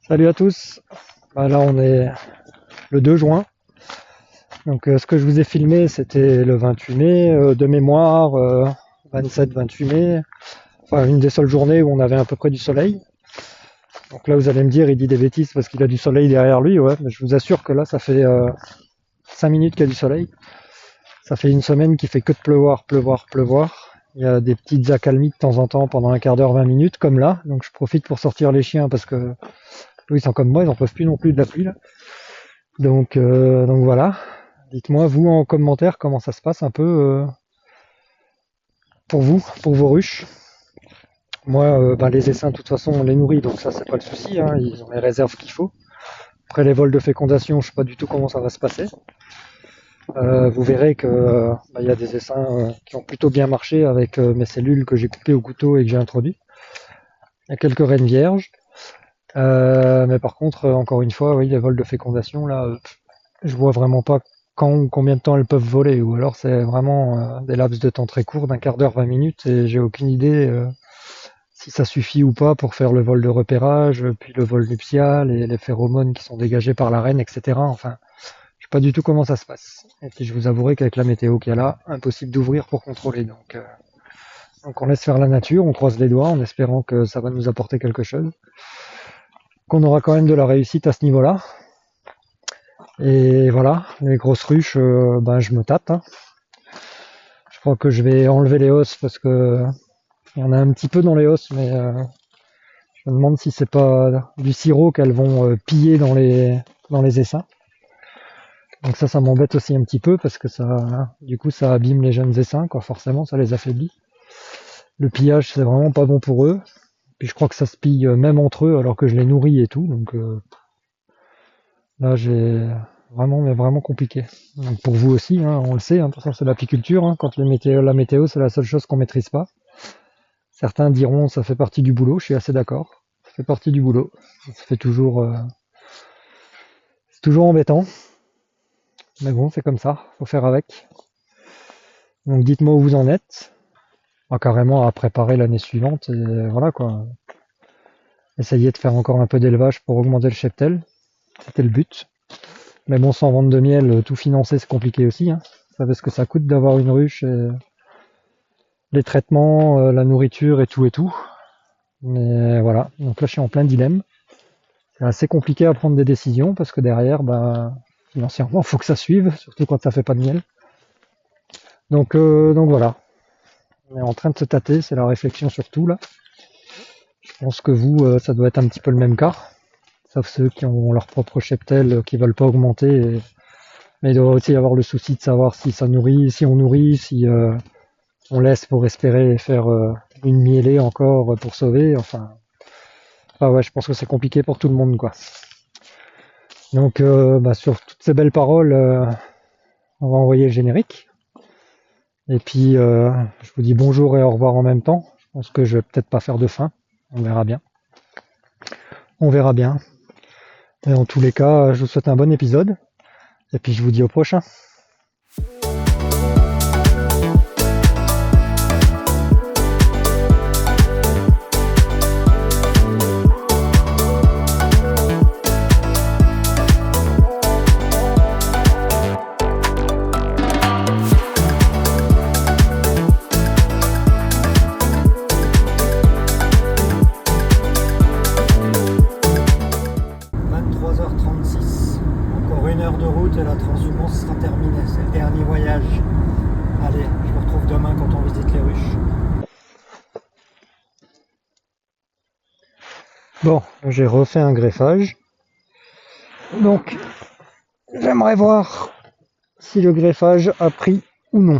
Salut à tous. Là on est le 2 juin. Donc ce que je vous ai filmé c'était le 28 mai de mémoire, 27-28 mai. Enfin une des seules journées où on avait à peu près du soleil. Donc là vous allez me dire il dit des bêtises parce qu'il a du soleil derrière lui, ouais, mais je vous assure que là ça fait 5 minutes qu'il y a du soleil. Ça fait une semaine qu'il fait que de pleuvoir, pleuvoir, pleuvoir. Il y a des petites accalmies de temps en temps pendant un quart d'heure, 20 minutes comme là. Donc je profite pour sortir les chiens parce que eux ils sont comme moi, ils n'en peuvent plus non plus de la pluie là. Donc voilà. Dites-moi vous en commentaire comment ça se passe un peu pour vous, pour vos ruches. Moi, les essaims de toute façon on les nourrit, donc ça c'est pas le souci, hein, ils ont les réserves qu'il faut. Après les vols de fécondation, je sais pas du tout comment ça va se passer. Vous verrez que y a des essaims qui ont plutôt bien marché avec mes cellules que j'ai coupées au couteau et que j'ai introduit. Il y a quelques reines vierges. Mais par contre, encore une fois, oui, les vols de fécondation, là, je vois vraiment pas quand ou combien de temps elles peuvent voler, ou alors c'est vraiment des laps de temps très courts, d'un quart d'heure, 20 minutes, et j'ai aucune idée si ça suffit ou pas pour faire le vol de repérage, puis le vol nuptial, et les phéromones qui sont dégagés par la reine, etc. Enfin, je sais pas du tout comment ça se passe. Et puis je vous avouerai qu'avec la météo qu'il y a là, impossible d'ouvrir pour contrôler. Donc on laisse faire la nature, on croise les doigts en espérant que ça va nous apporter quelque chose, qu'on aura quand même de la réussite à ce niveau-là. Et voilà, les grosses ruches, je me tâte, hein. Je crois que je vais enlever les hausses parce que il y en a un petit peu dans les hausses, mais je me demande si c'est pas du sirop qu'elles vont piller dans les essaims. Donc ça m'embête aussi un petit peu parce que du coup, ça abîme les jeunes essaims, quoi. Forcément, ça les affaiblit. Le pillage, c'est vraiment pas bon pour eux. Puis je crois que ça se pille même entre eux alors que je les nourris et tout. Donc là, j'ai vraiment compliqué. Donc pour vous aussi, hein, on le sait, hein, de toute façon c'est l'apiculture, hein, quand la météo c'est la seule chose qu'on maîtrise pas. Certains diront ça fait partie du boulot, je suis assez d'accord. Ça fait partie du boulot. Ça fait c'est toujours embêtant. Mais bon, c'est comme ça, faut faire avec. Donc dites-moi où vous en êtes. Carrément à préparer l'année suivante et voilà quoi. Essayez de faire encore un peu d'élevage pour augmenter le cheptel. C'était le but. Mais bon, sans vendre de miel, tout financer c'est compliqué aussi, hein. Vous savez ce que ça coûte d'avoir une ruche et les traitements, la nourriture et tout et tout. Mais voilà, donc là je suis en plein dilemme. C'est assez compliqué à prendre des décisions parce que derrière, financièrement, faut que ça suive, surtout quand ça fait pas de miel. Donc voilà, on est en train de se tâter, c'est la réflexion sur tout là. Je pense que vous, ça doit être un petit peu le même cas, sauf ceux qui ont leur propre cheptel, qui veulent pas augmenter. Mais il doit aussi y avoir le souci de savoir si ça nourrit, si on nourrit, si on laisse pour espérer faire une mielée encore pour sauver. Enfin, ouais, je pense que c'est compliqué pour tout le monde, quoi. Donc, sur toutes ces belles paroles, on va envoyer le générique. Et puis, je vous dis bonjour et au revoir en même temps. Je pense que je vais peut-être pas faire de fin. On verra bien. On verra bien. Et en tous les cas, je vous souhaite un bon épisode. Et puis, je vous dis au prochain. Encore 1 heure de route et la transhumance sera terminée. C'est le dernier voyage. Allez, je vous retrouve demain quand on visite les ruches. Bon, j'ai refait un greffage. Donc, j'aimerais voir si le greffage a pris ou non.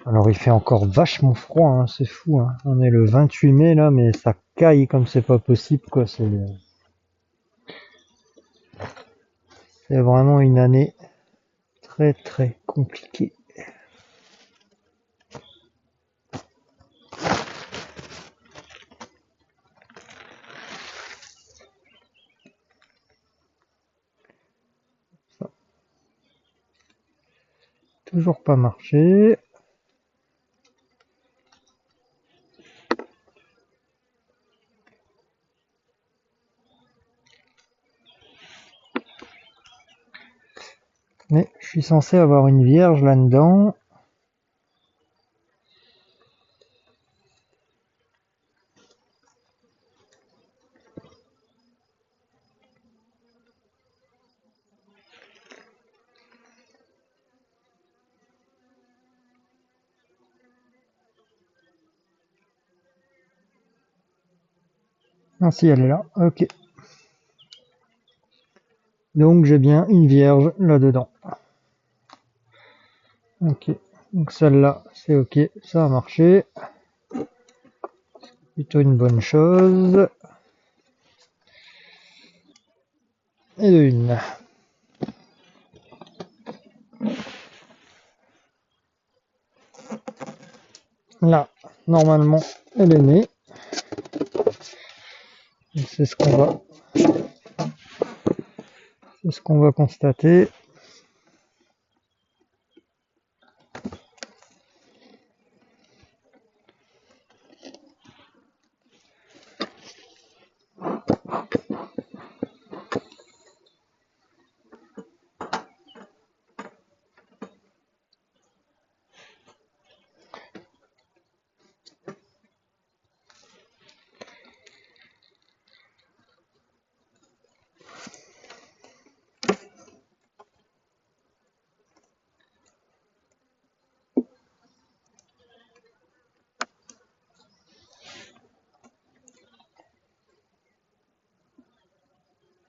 Alors il fait encore vachement froid, hein, c'est fou, hein. On est le 28 mai là, mais ça caille comme c'est pas possible, quoi. C'est vraiment une année très très compliquée. toujours pas marché. Mais je suis censé avoir une vierge là-dedans. Ah si, elle est là. Ok. Donc j'ai bien une vierge là-dedans. Ok. Donc celle-là, c'est ok. Ça a marché. Plutôt une bonne chose. Et de une. Là, normalement, elle est née. C'est ce qu'on va constater.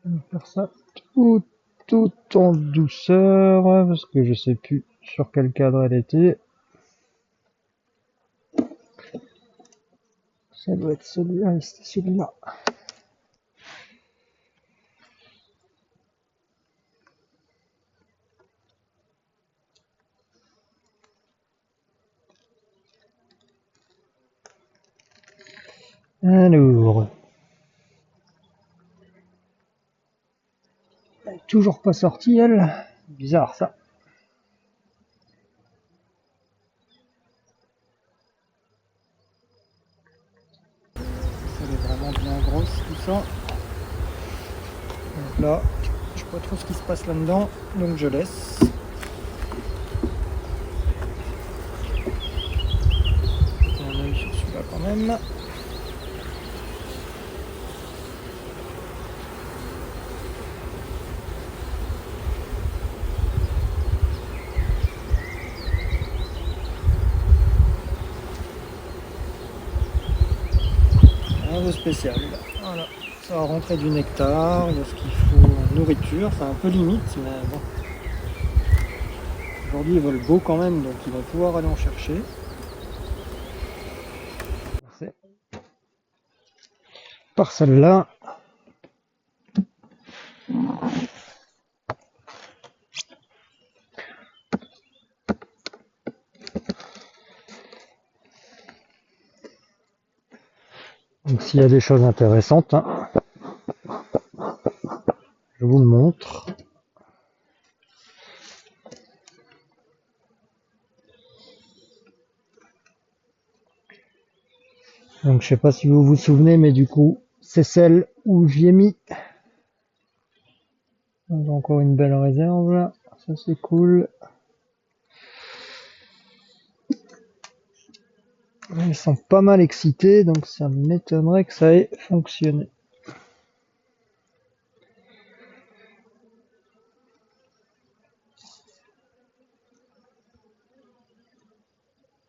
On va faire ça tout en douceur, parce que je sais plus sur quel cadre elle était. Ça doit être celui-là, c'était celui-là. Alors, elle est toujours pas sortie, elle. Bizarre, ça. Elle est vraiment bien grosse, tout ça. Donc là, je sais pas trop ce qui se passe là-dedans, donc je laisse. Jeter un œil sur celui-là quand même. Rien de spécial. Voilà, ça va rentrer du nectar, il y a ce qu'il faut en nourriture, c'est un peu limite, mais bon. Aujourd'hui, ils volent beau quand même, donc ils vont pouvoir aller en chercher. Par celle-là. Donc s'il y a des choses intéressantes, hein, je vous le montre. Donc je sais pas si vous vous souvenez, mais du coup, c'est celle où j'y ai mis. Donc, encore une belle réserve là, ça c'est cool. Ils sont pas mal excités, donc ça m'étonnerait que ça ait fonctionné.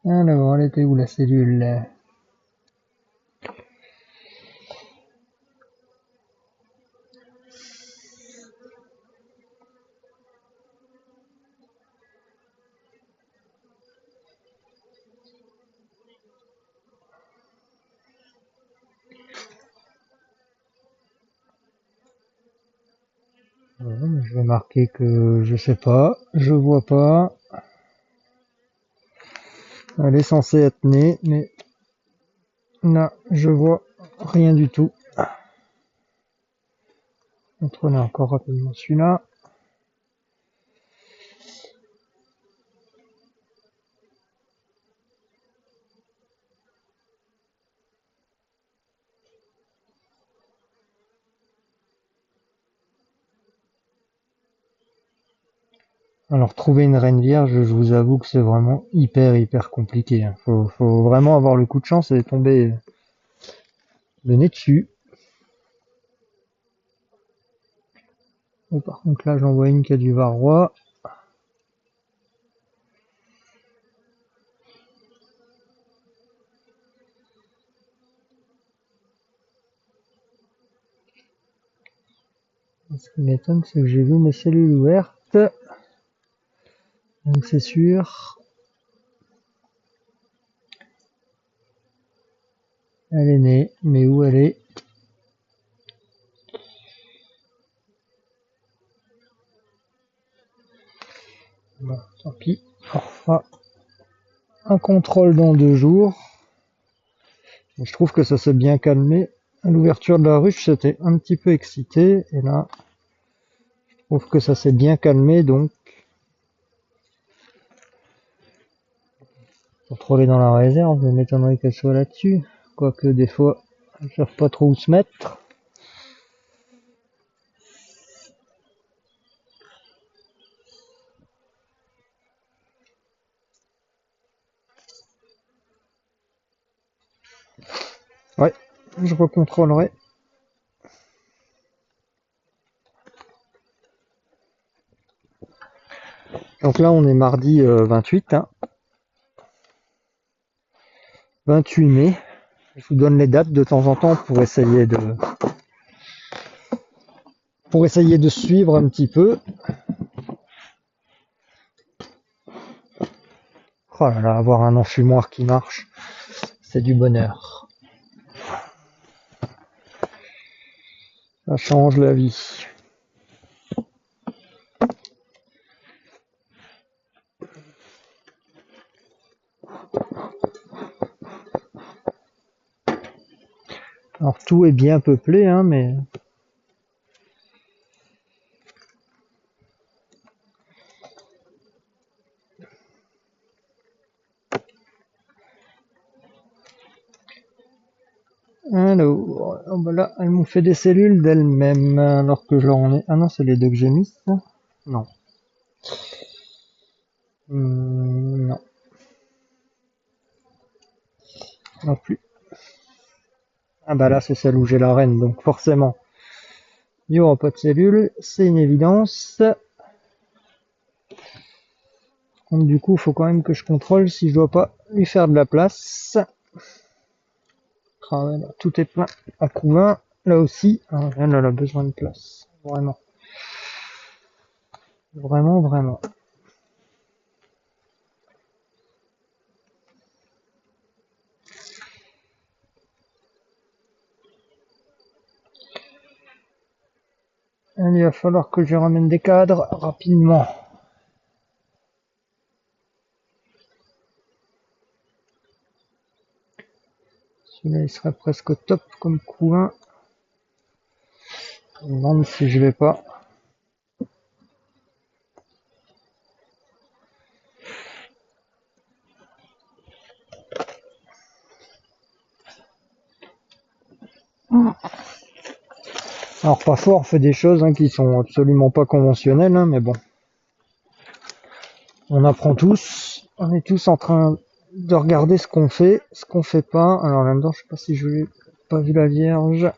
Alors, elle était où la cellule? Bon, je vais marquer que je sais pas, je vois pas. Elle est censée être née, mais là, je vois rien du tout. Contrôlez encore rapidement celui-là. Alors trouver une reine vierge, je vous avoue que c'est vraiment hyper compliqué, hein. Faut vraiment avoir le coup de chance et tomber le nez dessus. Et par contre là j'en vois une qui a du varroa. Ce qui m'étonne, c'est que j'ai vu mes cellules ouvertes. Donc c'est sûr. Elle est née, mais où elle est? Bon, tant pis. On fera un contrôle dans 2 jours. Je trouve que ça s'est bien calmé. À l'ouverture de la ruche, c'était un petit peu excité. Et là, je trouve que ça s'est bien calmé. Donc, contrôler dans la réserve, je m'étonnerait qu'elle soit là-dessus. Quoique des fois, elles ne savent pas trop où se mettre. Ouais, je recontrôlerai. Donc là, on est mardi 28, hein, 28 mai. Je vous donne les dates de temps en temps pour essayer de suivre un petit peu. Oh là là, avoir un enfumoir qui marche, c'est du bonheur. Ça change la vie. Alors tout est bien peuplé, hein, mais alors, oh bah là, elles m'ont fait des cellules d'elles-mêmes, alors que je leur en ai... Ah non, c'est les deux que j'ai mis, ça? Non. Non, non plus. Ah bah là, c'est celle où j'ai la reine, donc forcément, il n'y aura pas de cellules, c'est une évidence. Donc du coup, il faut quand même que je contrôle si je dois pas lui faire de la place. Ah ouais, là, tout est plein à couvain, là aussi. Ah, elle a besoin de place, vraiment. Vraiment. Il va falloir que je ramène des cadres rapidement. Celui-là, il serait presque au top comme couvain. Je me demande si je vais pas. Alors parfois on fait des choses qui sont absolument pas conventionnelles, hein, mais bon. On apprend tous. On est tous en train de regarder ce qu'on fait pas. Alors là-dedans, je sais pas si je n'ai pas vu la Vierge.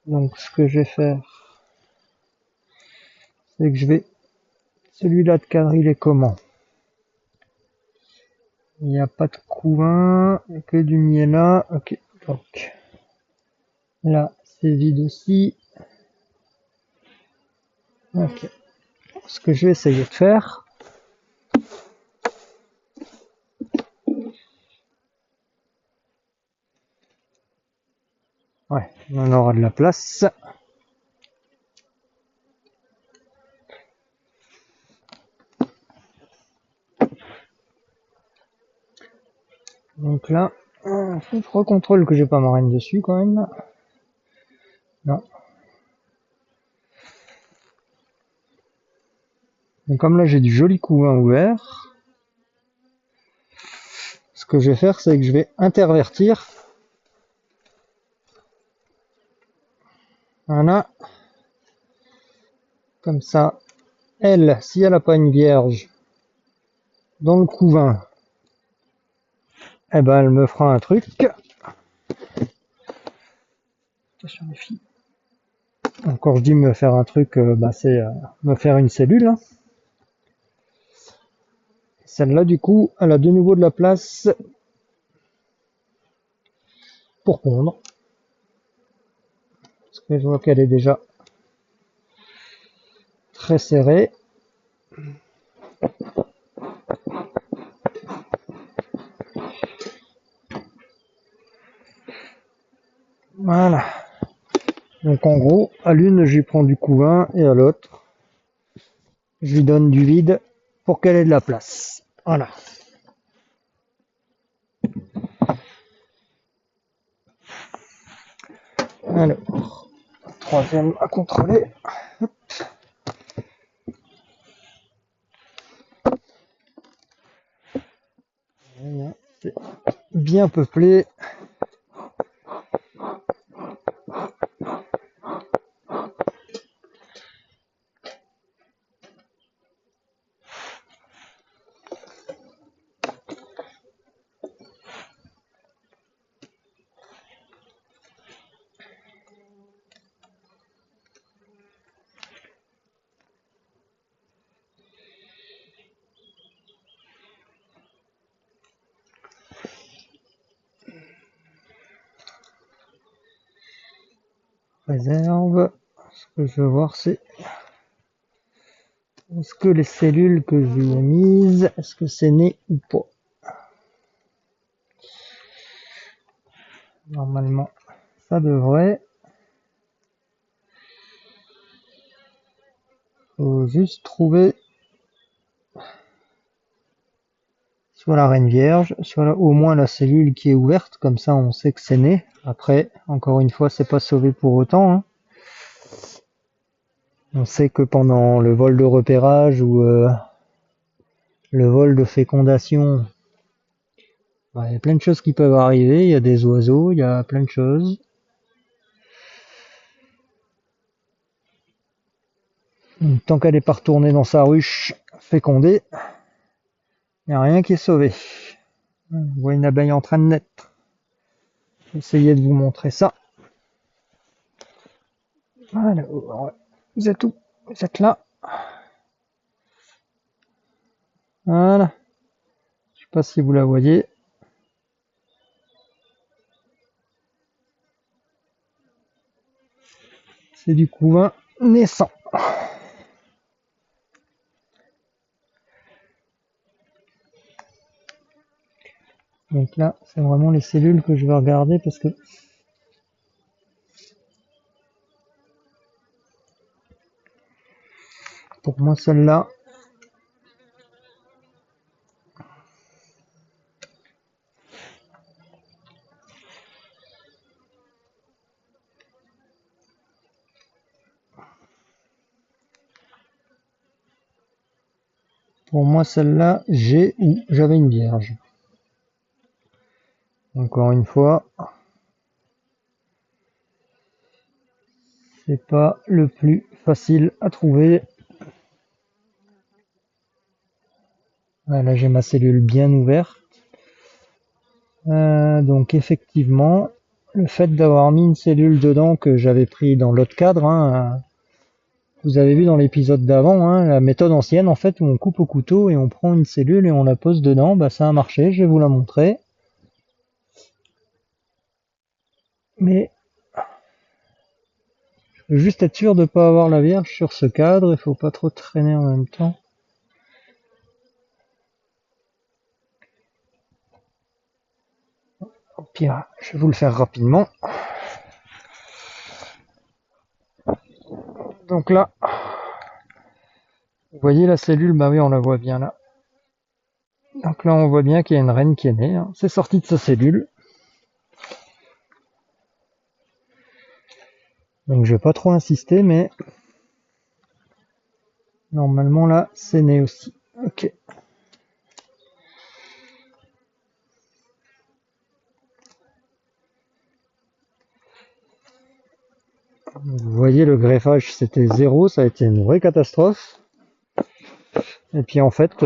Donc ce que je vais faire, c'est que je vais... Celui-là de cadre, il est comment? Il n'y a pas de couvain, il y a que du miella. Ok, donc là, c'est vide aussi. Ok. Ce que je vais essayer de faire, ouais, on aura de la place. Donc là, faut que je recontrôle que j'ai pas ma reine dessus quand même. Non. Donc comme là j'ai du joli couvain ouvert, ce que je vais faire, c'est que je vais intervertir. Voilà. Comme ça, Elle, si elle n'a pas une vierge dans le couvain, eh ben elle me fera un truc. Attention les filles. Quand je dis me faire un truc, c'est me faire une cellule, hein. Celle-là, du coup, elle a de nouveau de la place pour pondre. Parce que je vois qu'elle est déjà très serrée. Voilà. Donc en gros, à l'une, je lui prends du couvain et à l'autre, je lui donne du vide pour qu'elle ait de la place. Voilà. Alors, troisième à contrôler. Voilà, c'est bien peuplé. Réserve. Ce que je veux voir, c'est est-ce que les cellules que je lui ai mises, est-ce que c'est né ou pas? Normalement, ça devrait. Faut juste trouver soit la reine vierge, soit au moins la cellule qui est ouverte, comme ça on sait que c'est né. Après, encore une fois, c'est pas sauvé pour autant, hein. On sait que pendant le vol de repérage ou le vol de fécondation, il y a plein de choses qui peuvent arriver. Il y a des oiseaux, il y a plein de choses. Donc, tant qu'elle n'est pas retournée dans sa ruche fécondée, il n'y a rien qui est sauvé. On voit une abeille en train de naître. Essayez de vous montrer ça. Alors, vous êtes où? Vous êtes là. Voilà. Je sais pas si vous la voyez. C'est du couvain naissant. Donc là, c'est vraiment les cellules que je vais regarder parce que pour moi, celle-là, j'ai ou j'avais une vierge. Encore une fois, c'est pas le plus facile à trouver. Là, j'ai ma cellule bien ouverte. Donc effectivement, le fait d'avoir mis une cellule dedans que j'avais pris dans l'autre cadre, hein, vous avez vu dans l'épisode d'avant, hein, la méthode ancienne en fait où on coupe au couteau et on prend une cellule et on la pose dedans, ça a marché, je vais vous la montrer. Mais je veux juste être sûr de ne pas avoir la vierge sur ce cadre, il faut pas trop traîner en même temps. Au pire, je vais vous le faire rapidement. Donc là, vous voyez la cellule, oui on la voit bien là. Donc là on voit bien qu'il y a une reine qui est née, hein. C'est sorti de sa cellule. Donc je vais pas trop insister, mais normalement là c'est né aussi. Ok. Vous voyez le greffage c'était zéro, ça a été une vraie catastrophe. Et puis en fait,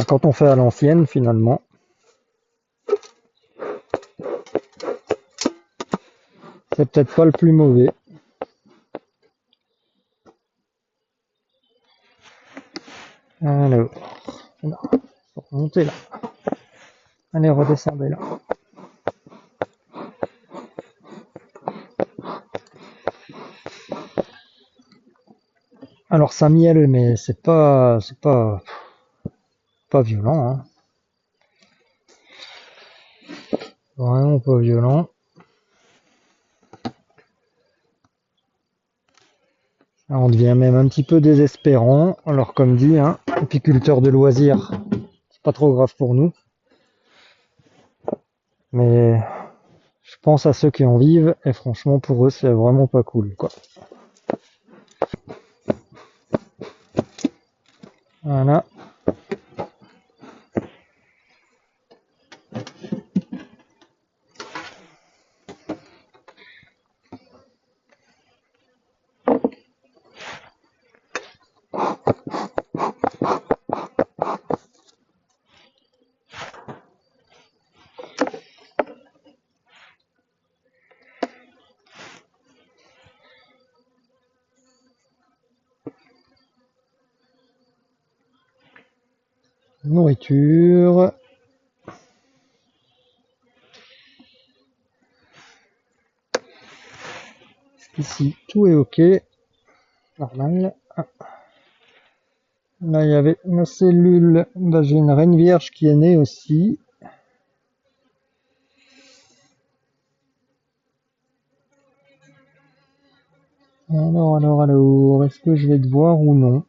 quand on fait à l'ancienne, finalement, c'est peut-être pas le plus mauvais. Alors, là, faut remonter là. Allez, redescendez là. Alors ça miel, mais pas violent, hein. Vraiment pas violent. On devient même un petit peu désespérant. Alors comme dit, hein, apiculteur de loisirs, c'est pas trop grave pour nous. Mais je pense à ceux qui en vivent et franchement pour eux c'est vraiment pas cool quoi. Voilà. Nourriture. Ici tout est ok. Normal. Ah. Là il y avait une cellule. Là j'ai une reine vierge qui est née aussi. Alors, est-ce que je vais te voir ou non?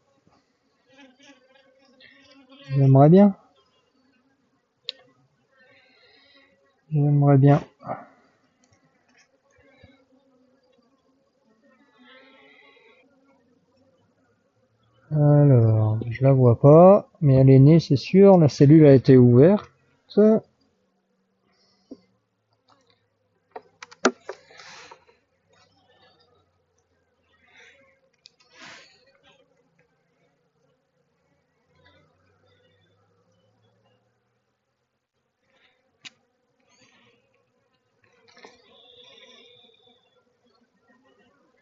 J'aimerais bien. J'aimerais bien. Alors, je la vois pas, mais elle est née, c'est sûr. La cellule a été ouverte.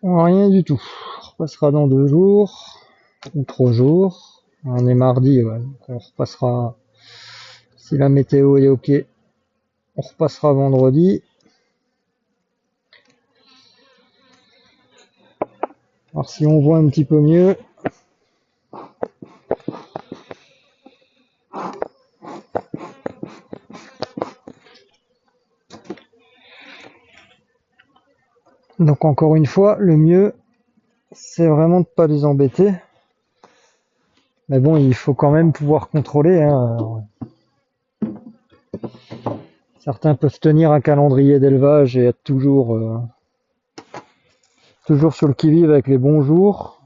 Rien du tout. On repassera dans 2 jours ou 3 jours. On est mardi, ouais. Donc on repassera. Si la météo est ok, on repassera vendredi. Alors si on voit un petit peu mieux. Donc encore une fois, le mieux, c'est vraiment de pas les embêter. Mais bon, il faut quand même pouvoir contrôler, hein. Certains peuvent tenir un calendrier d'élevage et être toujours sur le qui-vive avec les bons jours.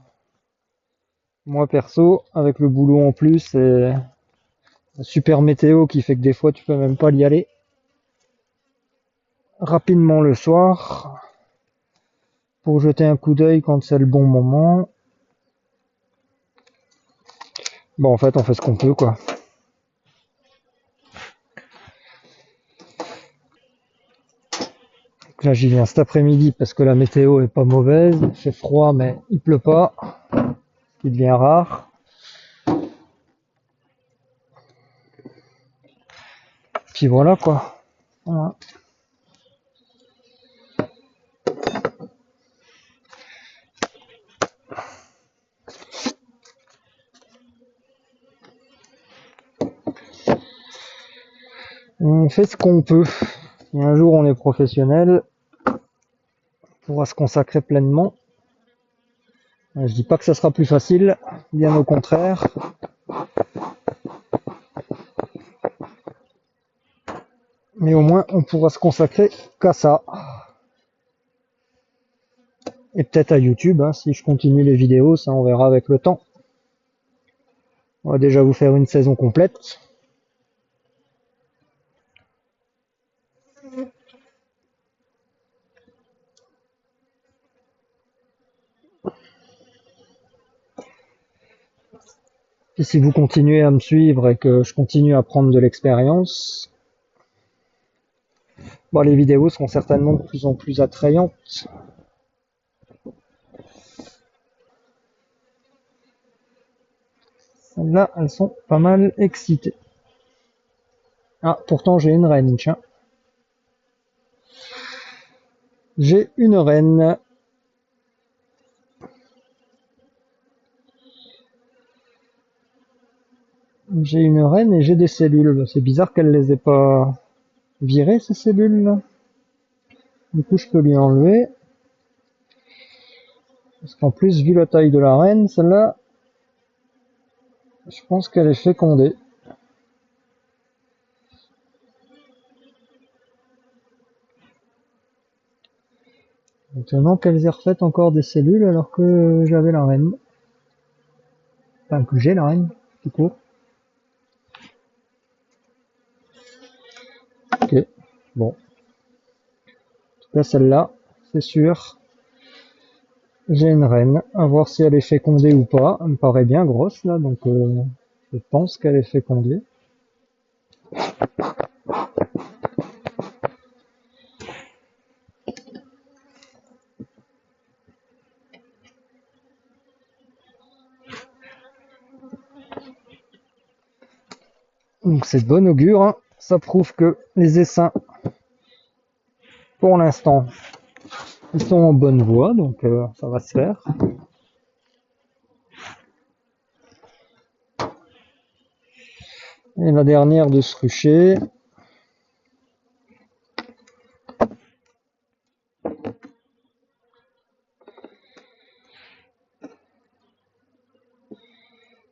Moi perso, avec le boulot en plus et la super météo qui fait que des fois tu peux même pas y aller rapidement le soir pour jeter un coup d'œil quand c'est le bon moment. Bon, en fait, on fait ce qu'on peut, quoi. Donc là, j'y viens cet après-midi parce que la météo est pas mauvaise. Il fait froid, mais il pleut pas, ce qui devient rare. Puis voilà, quoi. Voilà. On fait ce qu'on peut. Si un jour on est professionnel, on pourra se consacrer pleinement. Je dis pas que ça sera plus facile, bien au contraire. Mais au moins, on pourra se consacrer qu'à ça. Et peut-être à YouTube, hein, si je continue les vidéos, ça on verra avec le temps. On va déjà vous faire une saison complète. Et si vous continuez à me suivre et que je continue à prendre de l'expérience, bon, les vidéos seront certainement de plus en plus attrayantes. Celles-là, elles sont pas mal excitées. Ah, pourtant j'ai une reine, tiens. J'ai une reine. J'ai une reine et j'ai des cellules. C'est bizarre qu'elle les ait pas virées, ces cellules-là. Du coup, je peux lui enlever. Parce qu'en plus, vu la taille de la reine, celle-là, je pense qu'elle est fécondée. Étonnant qu'elles aient refait encore des cellules alors que j'avais la reine. Enfin, que j'ai la reine, tout court. Ok, bon. En tout cas, celle-là, c'est sûr. J'ai une reine. À voir si elle est fécondée ou pas. Elle me paraît bien grosse, là, donc je pense qu'elle est fécondée. Donc c'est de bon augure, hein. Ça prouve que les essaims, pour l'instant, ils sont en bonne voie, donc ça va se faire. Et la dernière de ce rucher.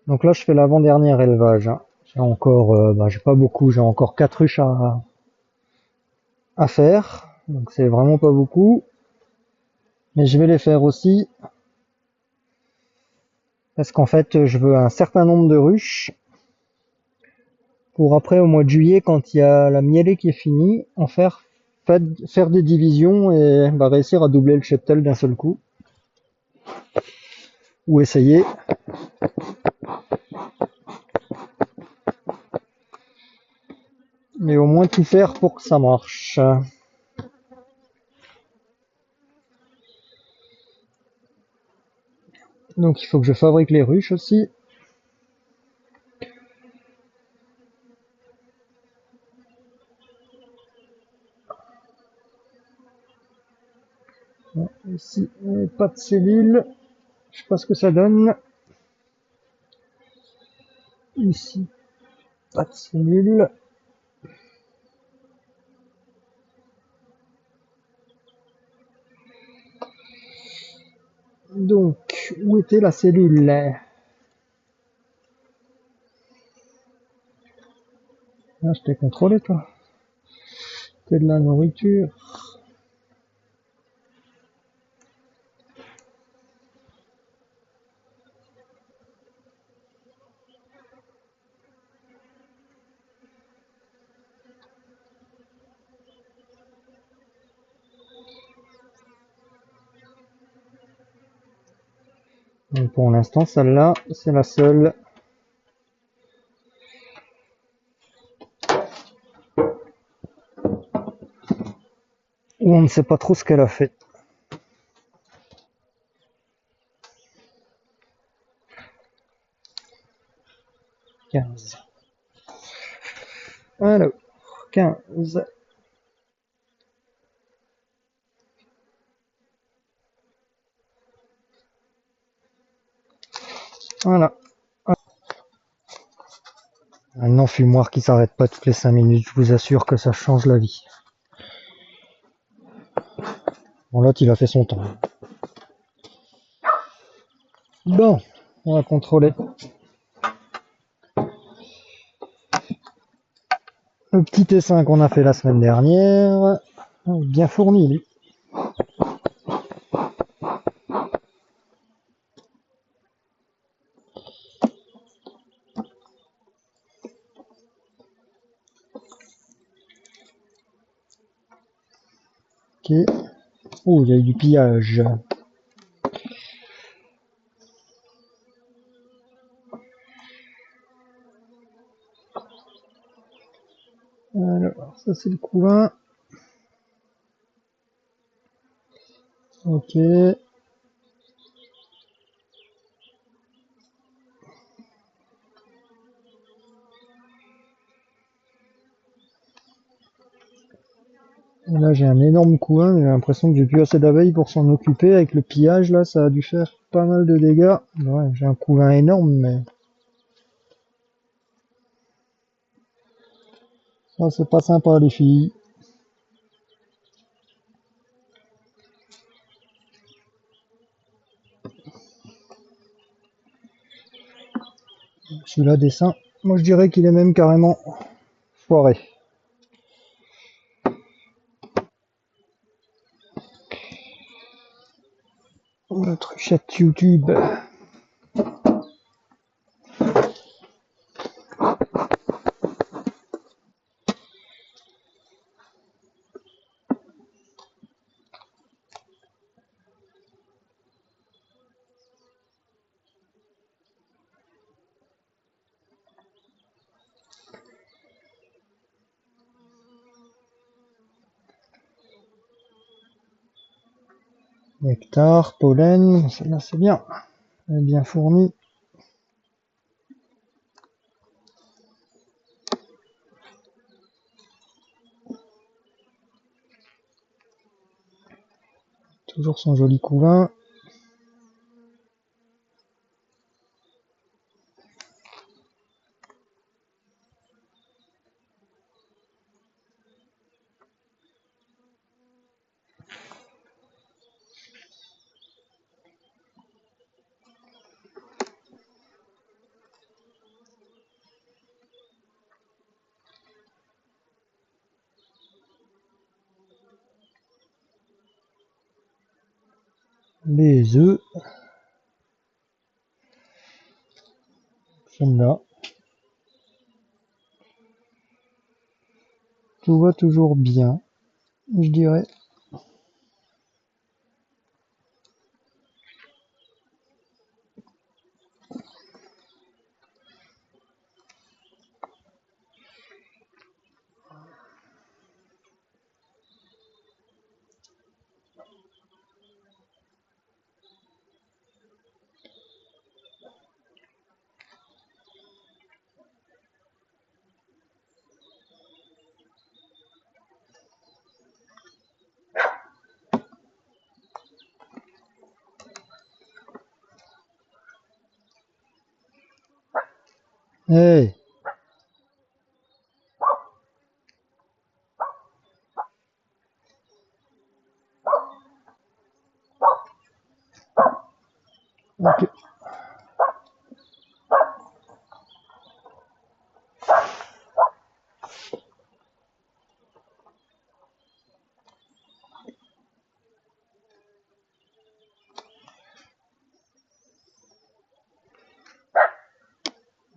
Donc là, je fais l'avant-dernier élevage, hein. J'ai encore, j'ai pas beaucoup, j'ai encore 4 ruches à faire, donc c'est vraiment pas beaucoup. Mais je vais les faire aussi, parce qu'en fait, je veux un certain nombre de ruches pour après, au mois de juillet, quand il y a la mielée qui est finie, faire des divisions et réussir à doubler le cheptel d'un seul coup. Ou essayer. Mais au moins tout faire pour que ça marche. Donc il faut que je fabrique les ruches aussi. Ici, pas de cellules. Je sais pas ce que ça donne. Ici, pas de cellules. Donc, où était la cellule? Ah, je t'ai contrôlé, toi. C'est de la nourriture. Donc pour l'instant, celle-là, c'est la seule. Où on ne sait pas trop ce qu'elle a fait. 15. Alors, 15. Voilà. Un enfumoir qui s'arrête pas toutes les 5 minutes, je vous assure que ça change la vie. Bon, l'autre, il a fait son temps. Bon, on va contrôler. Le petit essaim qu'on a fait la semaine dernière. Bien fourni, lui. Ok. Oh, il y a eu du pillage. Alors, ça c'est le couvain. Ok. Et là j'ai un énorme couvain, j'ai l'impression que j'ai plus assez d'abeilles pour s'en occuper. Avec le pillage là, ça a dû faire pas mal de dégâts. Ouais, j'ai un couvain énorme, mais ça c'est pas sympa les filles. Celui-là dessin, moi je dirais qu'il est même carrément foiré. Notre chat YouTube. Nectar, pollen, celle-là c'est bien. Elle est bien fournie. Toujours son joli couvain. Les œufs. Celle-là. Tout va toujours bien, je dirais. Hey! Ok.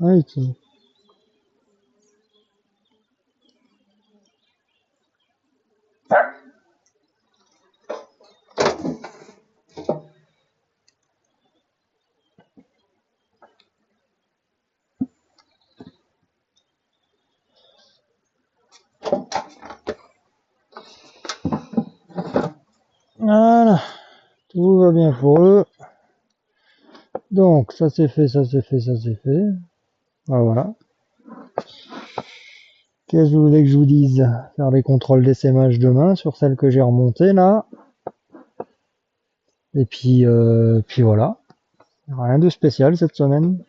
Oui, voilà. Tout va bien pour eux. Donc, ça c'est fait, ça c'est fait, ça c'est fait. Ah, voilà. Qu'est-ce que vous voulez que je vous dise? Faire les contrôles d'essaimage demain sur celle que j'ai remontée là. Et puis voilà. Rien de spécial cette semaine.